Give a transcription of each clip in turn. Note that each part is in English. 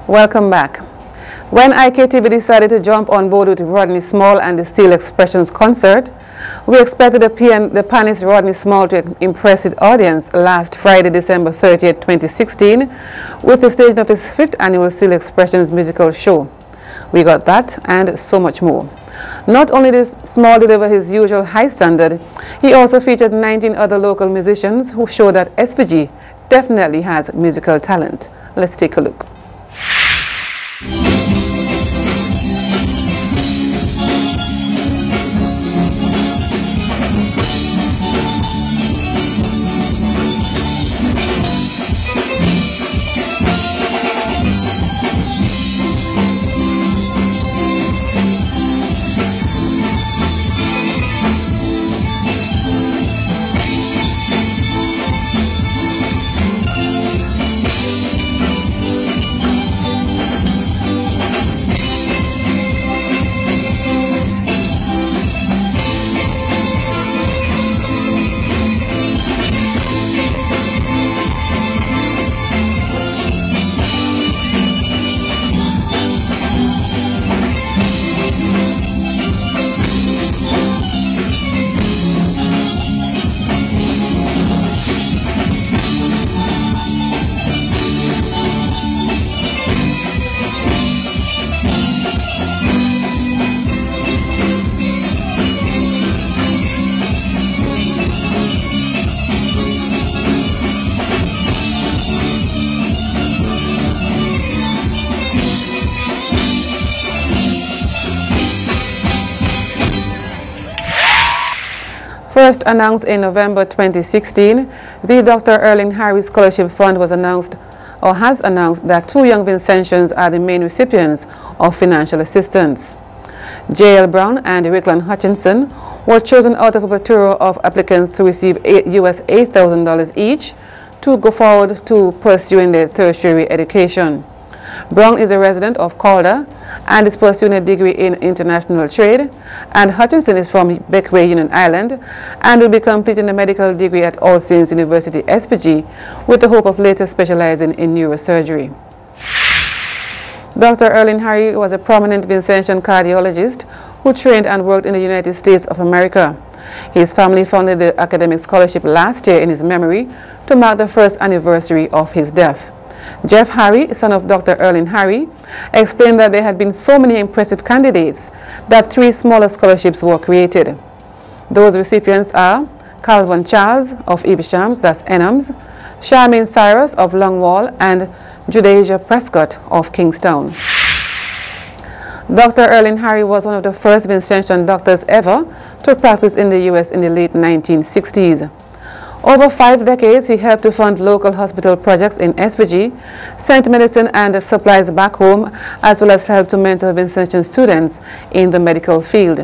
Welcome back. When IKTV decided to jump on board with Rodney Small and the Steel Expressions concert, we expected the pianist Rodney Small to impress his audience last Friday, December 30th, 2016, with the staging of his 5th annual Steel Expressions musical show. We got that and so much more. Not only did Small deliver his usual high standard, he also featured 19 other local musicians who show that SPG definitely has musical talent. Let's take a look. First announced in November 2016, the Dr. Erling Harry Scholarship Fund was announced, or has announced, that 2 young Vincentians are the main recipients of financial assistance. J.L. Brown and Rickland Hutchinson were chosen out of a plethora of applicants to receive US $8,000 each to go forward to pursuing their tertiary education. Brown is a resident of Calder and is pursuing a degree in international trade, and Hutchinson is from Beckway, Union Island, and will be completing a medical degree at All Saints University, SPG, with the hope of later specializing in neurosurgery. Dr. Erling Harry was a prominent Vincentian cardiologist who trained and worked in the United States of America. His family founded the academic scholarship last year in his memory to mark the 1st anniversary of his death. Jeff Harry, son of Dr. Erling Harry, explained that there had been so many impressive candidates that 3 smaller scholarships were created. Those recipients are Calvin Charles of Eveshams, that's Enhams, Charmaine Cyrus of Longwall, and Judasia Prescott of Kingstown. Dr. Erling Harry was one of the first Vincentian doctors ever to practice in the U.S. in the late 1960s. Over 5 decades, he helped to fund local hospital projects in SPG, sent medicine and supplies back home, as well as helped to mentor Vincentian students in the medical field.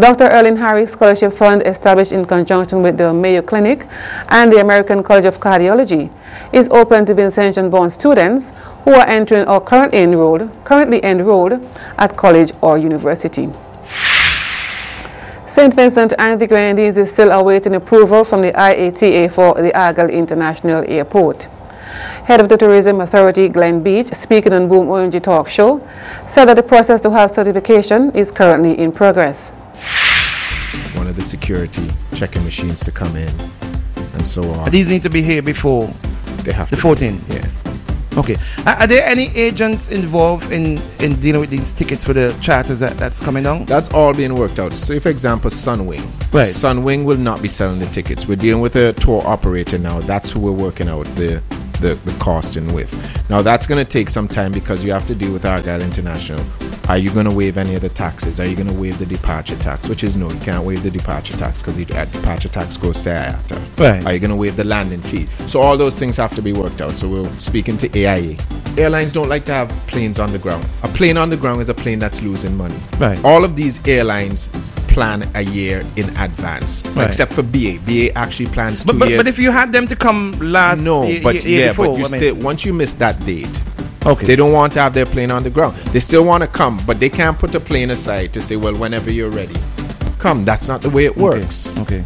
Dr. Erling Harry Scholarship Fund, established in conjunction with the Mayo Clinic and the American College of Cardiology, is open to Vincentian-born students who are entering or currently enrolled at college or university. St. Vincent and the Grenadines is still awaiting approval from the IATA for the Argyle International Airport. Head of the Tourism Authority, Glenn Beach, speaking on Boom ONG Talk Show, said that the process to have certification is currently in progress. One of the security checking machines to come in and so on. These need to be here before They have the to 14th? Yeah. Okay. Are there any agents involved in dealing with these tickets for the charters that's coming down? That's all being worked out. So, for example, Sunwing. Right. Sunwing will not be selling the tickets. We're dealing with a tour operator now. That's who we're working out the costing with. Now, that's going to take some time because you have to deal with Argyle International. Are you going to waive any of the taxes? Are you going to waive the departure tax? Which is no, you can't waive the departure tax because the departure tax goes to IATA. Right. Are you going to waive the landing fee? So all those things have to be worked out. So we're speaking to AIA. Airlines don't like to have planes on the ground. A plane on the ground is a plane that's losing money. Right. All of these airlines plan a year in advance, right, except for BA. BA actually plans 2 years. But if you had them to come last year before, but you still, once you miss that date, okay, they don't want to have their plane on the ground. They still want to come, but they can't put a plane aside to say, well, whenever you're ready, come. That's not the way it works. Okay.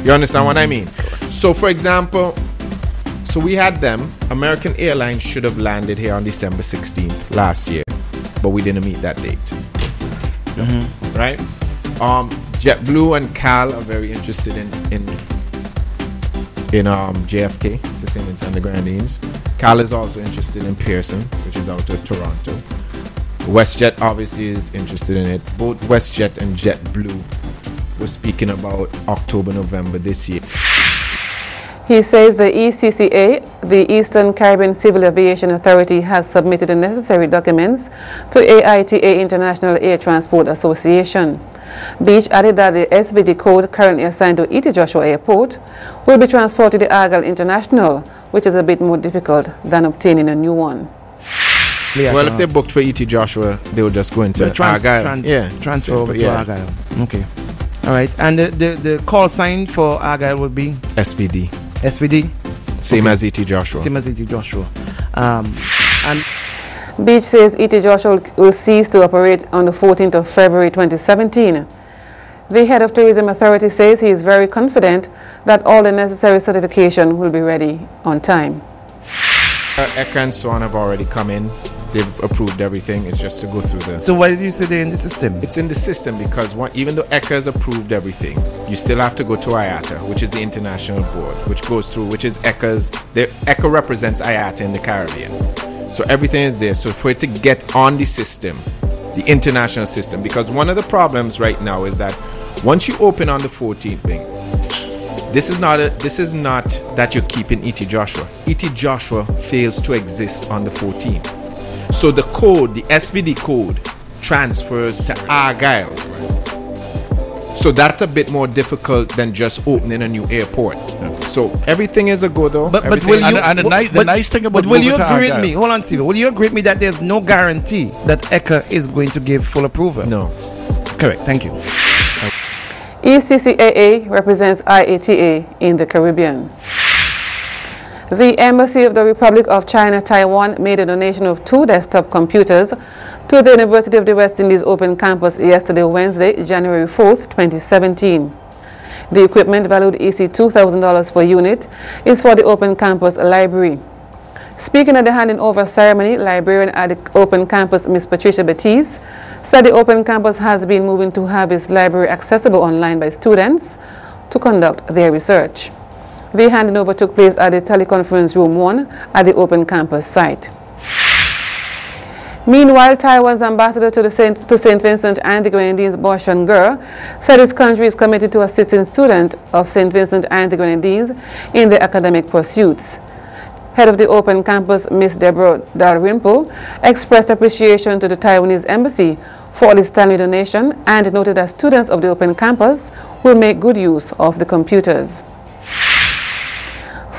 You understand what I mean? So, for example, So we had them. American Airlines should have landed here on December 16th last year, but we didn't meet that date. Right? JetBlue and Cal are very interested in JFK, to St. Vincent and the Grenadines. Cal is also interested in Pearson, which is out of Toronto. WestJet obviously is interested in it. Both WestJet and JetBlue were speaking about October, November this year. He says the ECCA, the Eastern Caribbean Civil Aviation Authority, has submitted the necessary documents to AITA International Air Transport Association. Beach added that the SVD code currently assigned to E.T. Joshua Airport will be transferred to the Argyle International, which is a bit more difficult than obtaining a new one. Well, if they booked for E.T. Joshua, they would just go into Argyle. Transfer over to Argyle. Okay. All right. And the call sign for Argyle would be? SVD. SVD? Same as E.T. Joshua. Same as E.T. Joshua. And Beach says E.T. Joshua will cease to operate on the 14th of February 2017. The head of Tourism Authority says he is very confident that all the necessary certification will be ready on time. ECA and so on have already come in. They've approved everything. It's just to go through the... So why did you say they're in the system? It's in the system because even though ECA has approved everything, you still have to go to IATA, which is the international board, which goes through, which is ECA's... ECA represents IATA in the Caribbean. So everything is there. So for it to get on the system, the international system, because one of the problems right now is that once you open on the 14th thing, this is not that you're keeping E.T. Joshua. E.T. Joshua fails to exist on the 14th. So the code, the SVD code, transfers to Argyle. So that's a bit more difficult than just opening a new airport. So everything is a go though. But will you? The nice thing about will you agree with me? Hold on, Steve. Will you agree with me that there's no guarantee that ECA is going to give full approval? No. Correct. Thank you. ECCAA represents IATA in the Caribbean. The Embassy of the Republic of China, Taiwan, made a donation of 2 desktop computers to the University of the West Indies Open Campus yesterday, Wednesday, January 4th, 2017. The equipment, valued EC $2,000 per unit, is for the Open Campus Library. Speaking at the handing over ceremony, librarian at the Open Campus, Ms. Patricia Batiste, said the Open Campus has been moving to have its library accessible online by students to conduct their research. The handing over took place at the Teleconference Room 1 at the Open Campus site. Meanwhile, Taiwan's ambassador to St. Vincent and the Grenadines, Boshan Gur, said his country is committed to assisting students of St. Vincent and the Grenadines in their academic pursuits. Head of the Open Campus, Ms. Deborah Dalrymple, expressed appreciation to the Taiwanese embassy for this timely donation and noted that students of the Open Campus will make good use of the computers.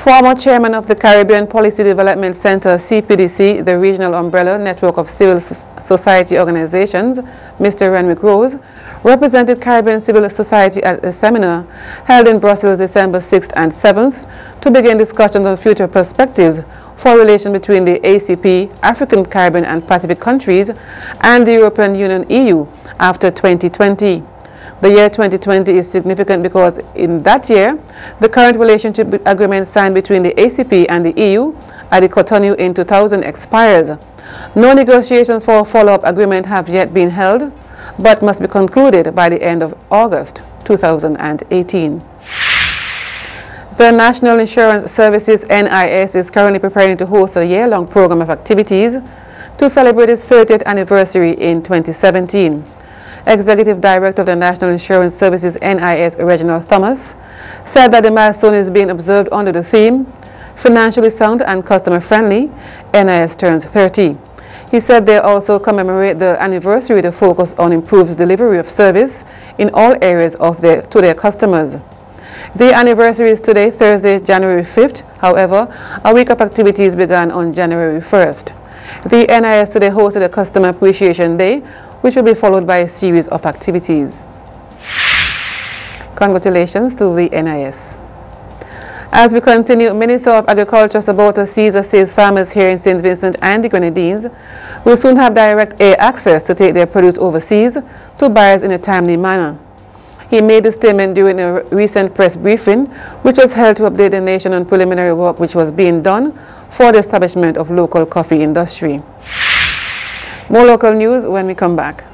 Former chairman of the Caribbean Policy Development Center, CPDC, the regional umbrella network of civil society organizations, Mr. Renwick Rose, represented Caribbean civil society at a seminar held in Brussels December 6th and 7th to begin discussions on future perspectives for relation between the ACP, African, Caribbean and Pacific countries, and the European Union (EU) after 2020. The year 2020 is significant because in that year, the current relationship agreement signed between the ACP and the EU at the Cotonou in 2000 expires. No negotiations for a follow-up agreement have yet been held, but must be concluded by the end of August 2018. The National Insurance Services NIS is currently preparing to host a year-long program of activities to celebrate its 30th anniversary in 2017. Executive Director of the National Insurance Services NIS, Reginald Thomas, said that the milestone is being observed under the theme, Financially Sound and Customer Friendly, NIS turns 30. He said they also commemorate the anniversary to focus on improved delivery of service in all areas to their customers. The anniversary is today, Thursday, January 5th. However, a week of activities began on January 1st. The NIS today hosted a Customer Appreciation Day, which will be followed by a series of activities. Congratulations to the NIS. As we continue, Minister of Agriculture Sabota Caesar says farmers here in St. Vincent and the Grenadines will soon have direct air access to take their produce overseas to buyers in a timely manner. He made the statement during a recent press briefing, which was held to update the nation on preliminary work which was being done for the establishment of local coffee industry. More local news when we come back.